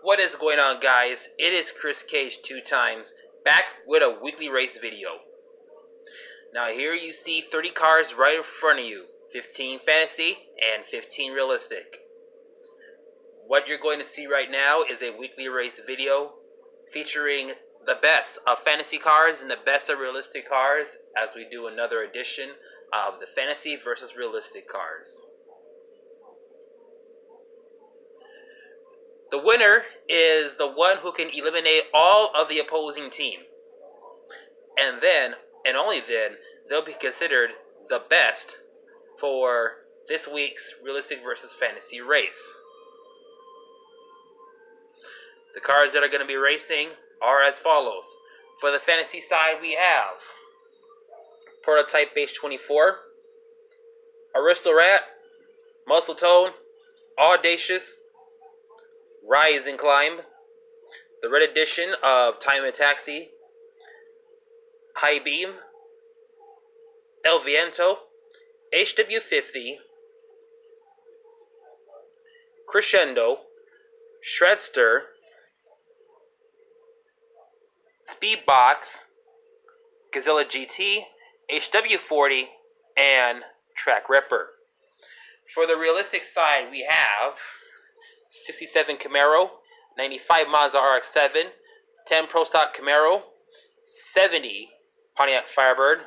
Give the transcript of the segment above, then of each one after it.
What is going on, guys? It is Chris Cage 2x, back with a weekly race video. Now here you see 30 cars right in front of you, 15 fantasy and 15 realistic. What you're going to see right now is a weekly race video featuring the best of fantasy cars and the best of realistic cars as we do another edition of the fantasy versus realistic cars. The winner is the one who can eliminate all of the opposing team. And then, and only then, they'll be considered the best for this week's realistic versus fantasy race. The cars that are going to be racing are as follows. For the fantasy side, we have Prototype Base 24, Aristorat, Muscle Tone, Audacious, Rise and Climb, the red edition of Time and Taxi, High Beam, El Viento, HW50, Crescendo, Shredster, Speedbox, Gazella GT, HW40, and Track Ripper. For the realistic side, we have 67 Camaro, 95 Mazda RX-7, 10 Pro Stock Camaro, 70 Pontiac Firebird,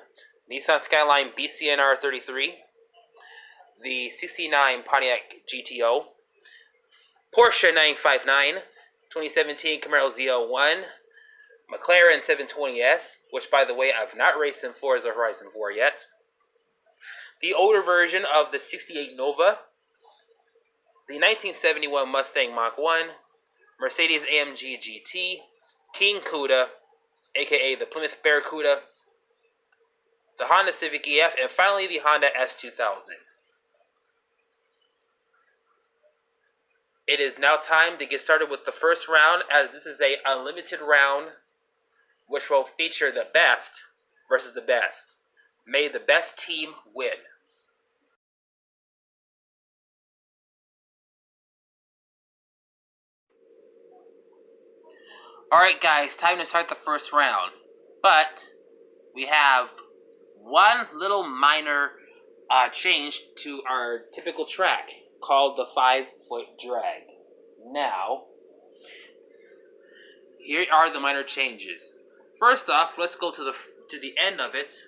Nissan Skyline BCNR 33, the 69 Pontiac GTO, Porsche 959, 2017 Camaro ZL1, McLaren 720S, which by the way I've not raced in Forza Horizon 4 yet, the older version of the 68 Nova, the 1971 Mustang Mach-1, Mercedes AMG GT, King Cuda, aka the Plymouth Barracuda, the Honda Civic EF, and finally the Honda S2000. It is now time to get started with the first round, as this is an unlimited round which will feature the best versus the best. May the best team win. Alright guys, time to start the first round. But we have one little minor change to our typical track called the 5-foot drag. Now, here are the minor changes. First off, let's go to the end of it.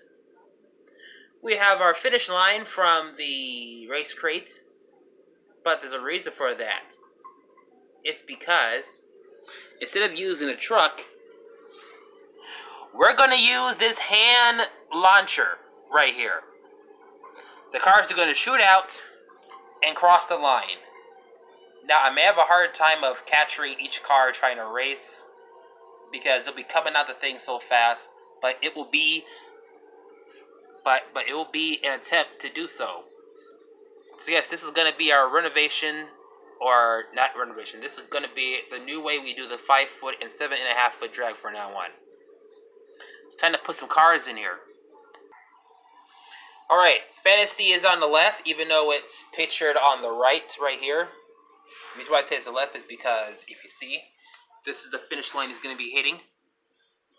We have our finish line from the race crate, but there's a reason for that. It's because instead of using a truck, we're going to use this hand launcher right here. The cars are going to shoot out and cross the line. Now, I may have a hard time of capturing each car trying to race because they'll be coming out the thing so fast, but it will be an attempt to do so. So yes, this is going to be our renovation, or not renovation. This is going to be the new way we do the 5-foot and 7.5-foot drag from now on. It's time to put some cars in here. Alright, fantasy is on the left, even though it's pictured on the right here. The reason why I say it's the left is because, if you see, this is the finish line is going to be hitting.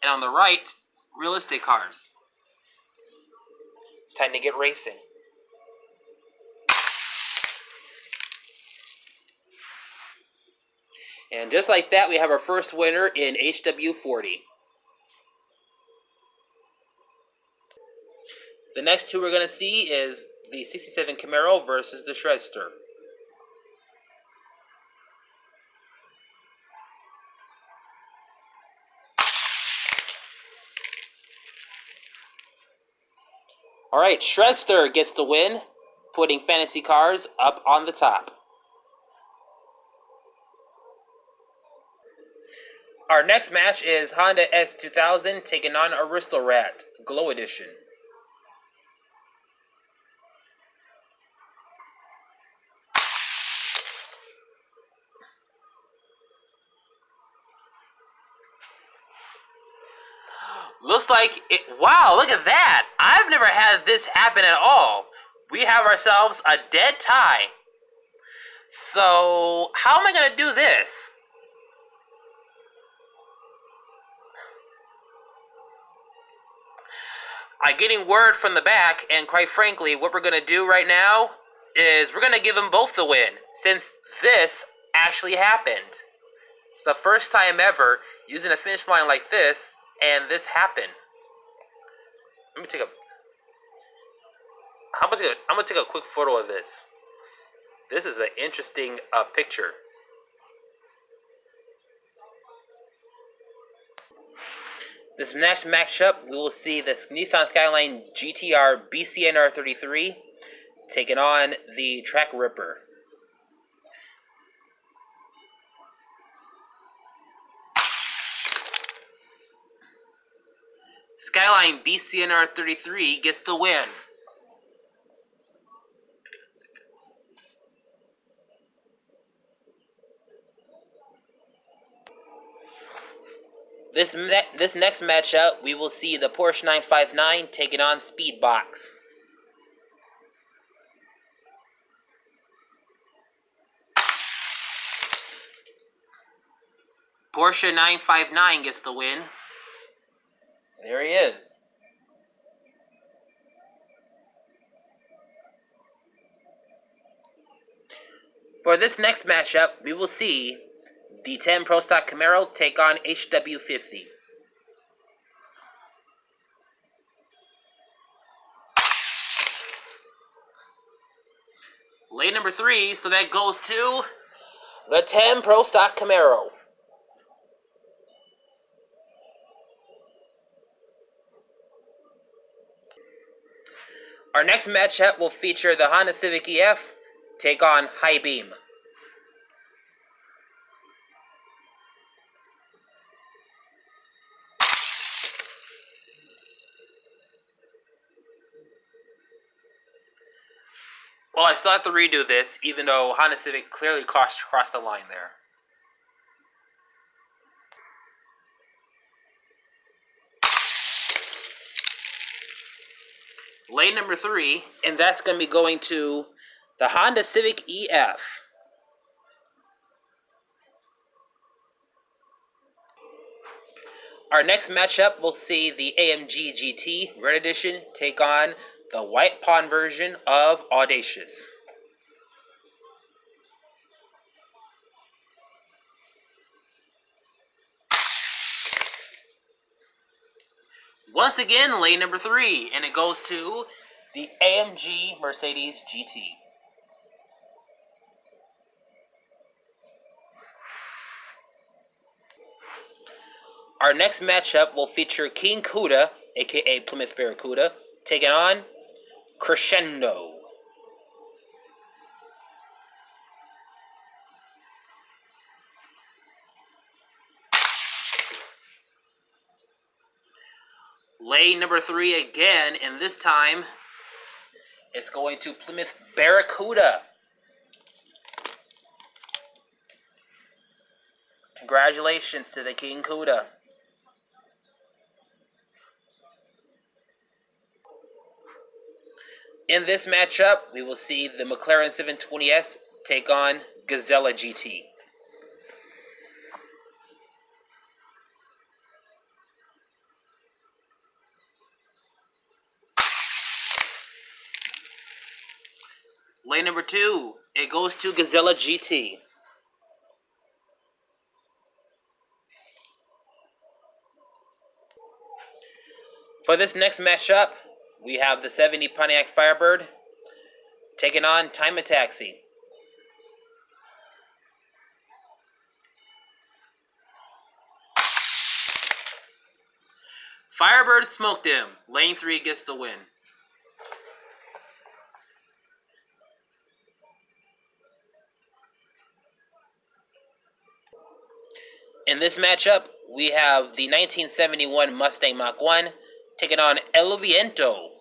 And on the right, realistic cars. It's time to get racing. And just like that, we have our first winner in HW40. The next two we're going to see is the 67 Camaro versus the Shredster. Alright, Shredster gets the win, putting fantasy cars up on the top. Our next match is Honda S2000 taking on Aristorat, Glow Edition. Looks like it. Wow, look at that. I've never had this happen at all. We have ourselves a dead tie. So, how am I going to do this? I'm getting word from the back, and quite frankly, what we're going to do right now is we're going to give them both the win, since this actually happened. It's the first time ever using a finish line like this, and this happened. Let me take a... I'm gonna take a quick photo of this. This is an interesting picture. This next matchup, we will see this Nissan Skyline GTR BCNR33 taking on the Track Ripper. Skyline BCNR33 gets the win. This next matchup, we will see the Porsche 959 taking on Speedbox. Porsche 959 gets the win. There he is. For this next matchup, we will see the 10 Pro Stock Camaro take on HW50. Lane number 3, so that goes to the 10 Pro Stock Camaro. Our next matchup will feature the Honda Civic EF take on High Beam. Well, I still have to redo this, even though Honda Civic clearly crossed the line there. Lane number 3, and that's going to be going to the Honda Civic EF. Our next matchup will see the AMG GT Red Edition take on the White Pawn version of Audacious. Once again, lane number 3, and it goes to the AMG Mercedes GT. Our next matchup will feature King Cuda, aka Plymouth Barracuda, taking on Crescendo. Lane number 3 again, and this time it's going to Plymouth Barracuda. Congratulations to the King Cuda. In this matchup, we will see the McLaren 720S take on Gazella GT. Lane number 2, it goes to Gazella GT. For this next matchup, we have the 70 Pontiac Firebird taking on Time of Taxi. Firebird smoked him. Lane 3 gets the win. In this matchup, we have the 1971 Mustang Mach 1 taking on El Viento.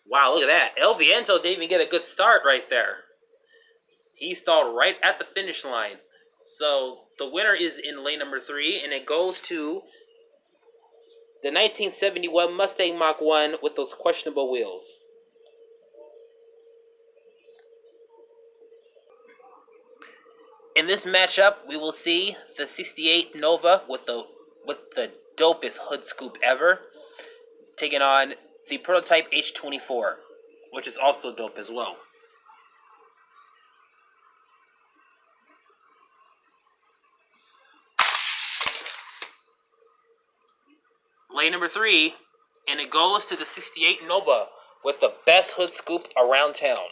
Wow, look at that. El Viento didn't even get a good start right there. He stalled right at the finish line. So the winner is in lane number 3, and it goes to the 1971 Mustang Mach 1 with those questionable wheels. In this matchup, we will see the 68 Nova with the dopest hood scoop ever, taking on the prototype H24, which is also dope as well. Lane number 3, and it goes to the 68 Nova with the best hood scoop around town.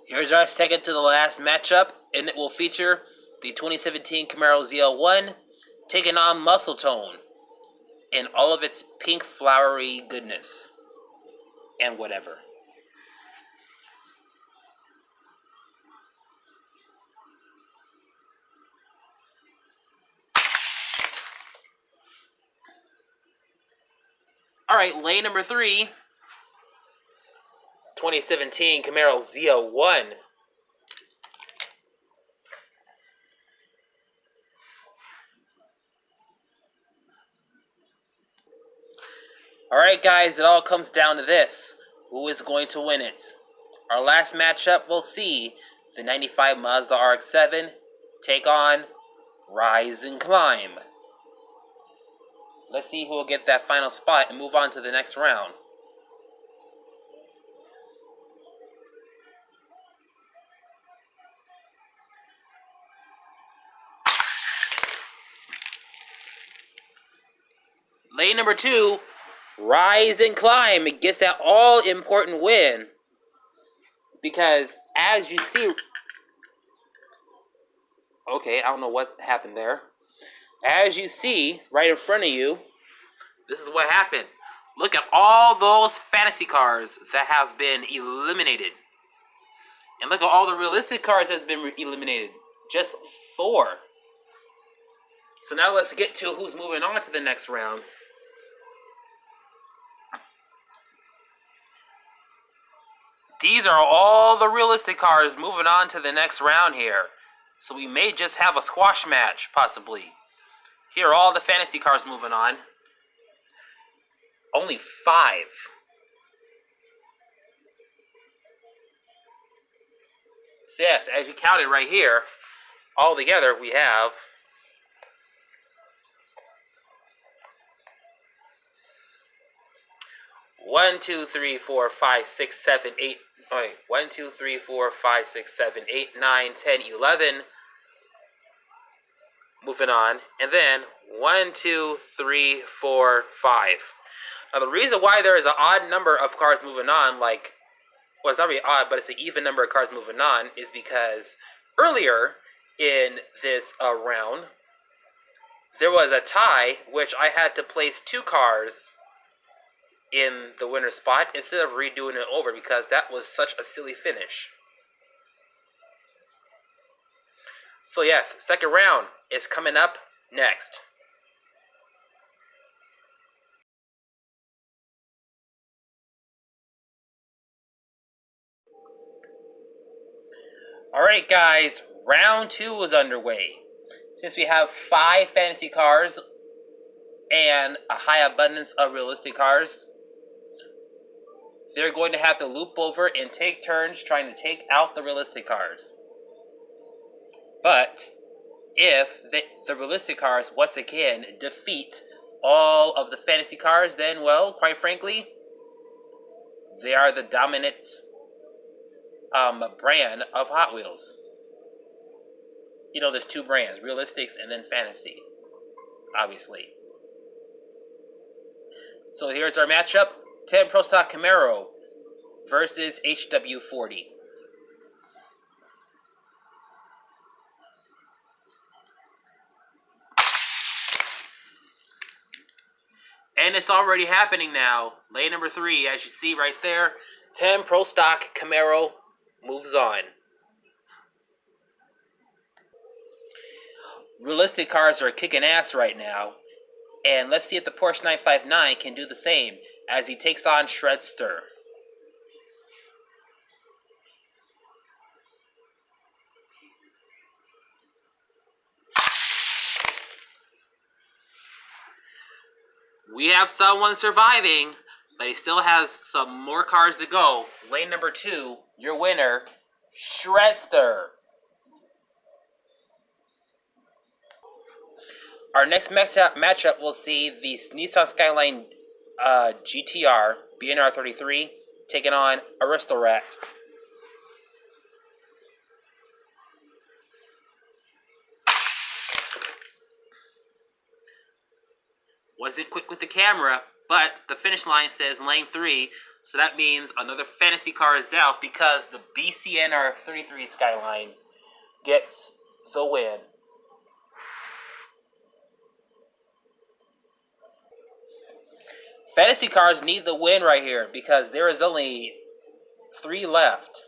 Here's our second to the last matchup, and it will feature the 2017 Camaro ZL1 taking on Muscle Tone in all of its pink flowery goodness and whatever. Alright, lane number 3, 2017 Camaro ZL1. Alright guys, it all comes down to this. Who is going to win it? Our last matchup will see the 95 Mazda RX-7 take on Rise and Climb. Let's see who will get that final spot and move on to the next round. Lane number 2, Rise and Climb. It gets that all-important win. Because as you see... Okay, I don't know what happened there. As you see right in front of you, this is what happened. Look at all those fantasy cars that have been eliminated. And look at all the realistic cars that's been eliminated. Just 4. So now let's get to who's moving on to the next round. These are all the realistic cars moving on to the next round here. So we may just have a squash match, possibly. Here are all the fantasy cars moving on. Only 5. So yes, as you counted right here, all together we have 1, 2, 3, 4, 5, 6, 7, 8. Wait, 1, 2, 3, 4, 5, 6, 7, 8, 9, 10, 11. Moving on. And then 1, 2, 3, 4, 5. Now the reason why there is an odd number of cars moving on, like, well, it's not really odd, but it's an even number of cars moving on, is because earlier in this round, there was a tie, which I had to place 2 cars in the winner spot instead of redoing it over because that was such a silly finish. So yes, second round is coming up next. Alright guys, round 2 is underway. Since we have 5 fantasy cars and a high abundance of realistic cars, they're going to have to loop over and take turns trying to take out the realistic cars. But if the realistic cars once again defeat all of the fantasy cars, then, well, quite frankly, they are the dominant brand of Hot Wheels. You know, there's 2 brands, Realistix and then Fantasy, obviously. So here's our matchup, 10 Pro Stock Camaro versus HW40. And it's already happening now. Lane number 3, as you see right there, 10 Pro Stock Camaro moves on. Realistic cars are kicking ass right now. And let's see if the Porsche 959 can do the same as he takes on Shredster. We have someone surviving. But he still has some more cars to go. Lane number 2, your winner, Shredster. Our next matchup will see the Nissan Skyline GTR BNR 33 taking on Aristorat. Wasn't quick with the camera, but the finish line says lane 3, so that means another fantasy car is out because the BCNR 33 Skyline gets the win. Fantasy cars need the win right here because there is only 3 left.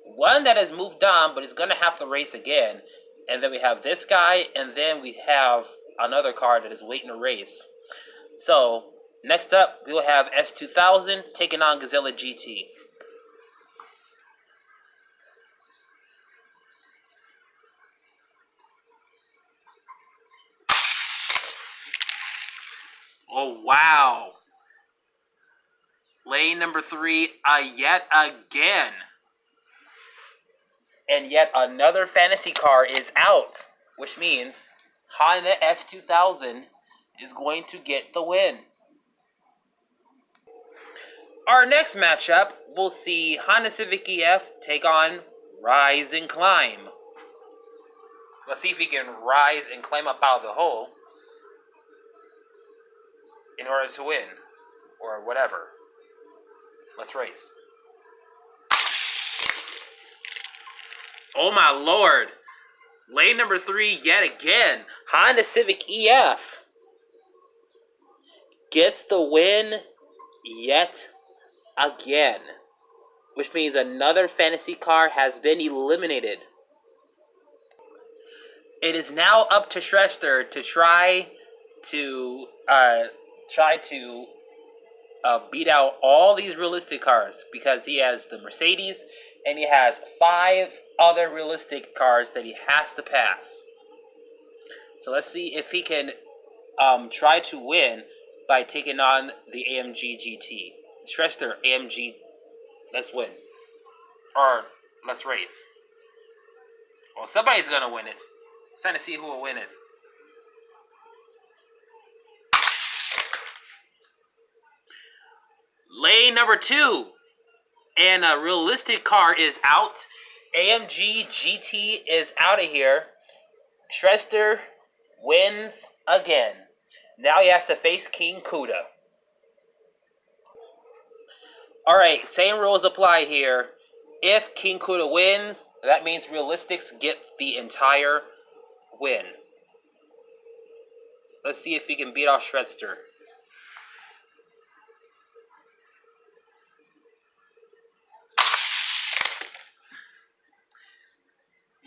One that has moved on but is going to have to race again. And then we have this guy, and then we have another car that is waiting to race. So, next up, we will have S2000 taking on Gazella GT. Oh, wow. Lane number 3, yet again. And yet another fantasy car is out, which means Honda S2000 is going to get the win. Our next matchup, we'll see Honda Civic EF take on Rise and Climb. Let's see if we can rise and climb up out of the hole in order to win, or whatever. Let's race. Oh my lord! Lane number 3 yet again. Honda Civic EF gets the win yet again. Which means another fantasy car has been eliminated. It is now up to Shrester to try to beat out all these realistic cars because he has the Mercedes and he has 5 other realistic cars that he has to pass. So let's see if he can try to win by taking on the AMG GT. Shrester, AMG, let's win. Or let's race. Well, somebody's gonna win it. It's time to see who will win it. Lane number 2. And a realistic car is out. AMG GT is out of here. Shrester wins again. Now he has to face King Kuda. Alright, same rules apply here. If King Kuda wins, that means Realistix get the entire win. Let's see if he can beat off Shrester.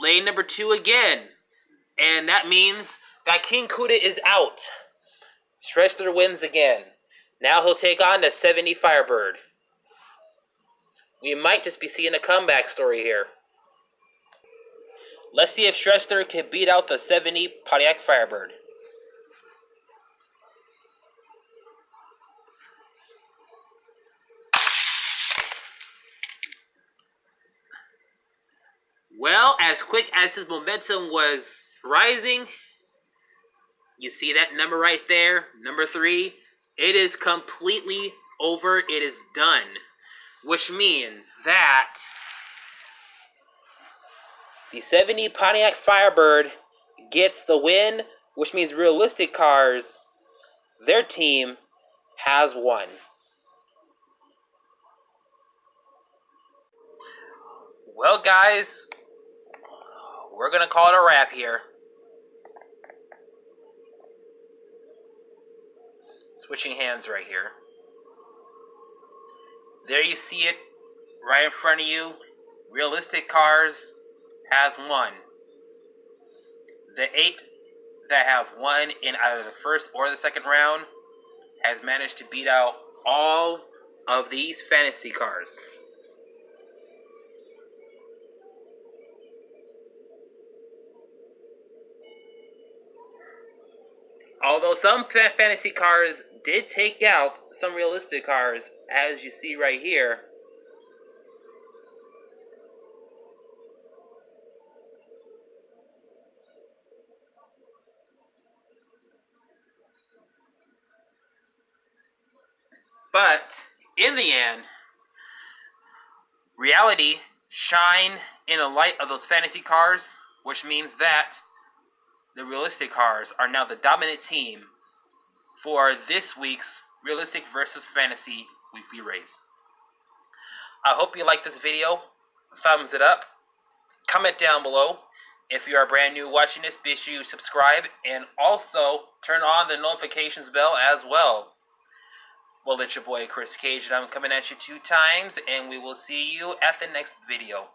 Lane number 2 again. And that means that King Kuda is out. Shrester wins again. Now he'll take on the 70 Firebird. We might just be seeing a comeback story here. Let's see if Shrester can beat out the 70 Pontiac Firebird. Well, as quick as his momentum was rising, you see that number right there, number 3, it is completely over, it is done. Which means that the 70 Pontiac Firebird gets the win, which means Realistic Cars, their team, has won. Well, guys, we're going to call it a wrap here. Switching hands right here. There you see it, right in front of you. Realistic Cars has won. The 8 that have won in either the first or the second round has managed to beat out all of these fantasy cars. Although some fantasy cars did take out some realistic cars as you see right here, but in the end, reality shine in the light of those fantasy cars, which means that the realistic cars are now the dominant team for this week's Realistic versus Fantasy weekly race. I hope you like this video. Thumbs it up. Comment down below. If you are brand new watching this, be sure you subscribe and also turn on the notifications bell as well. Well, it's your boy Chris Cage, and I'm coming at you 2 times, and we will see you at the next video.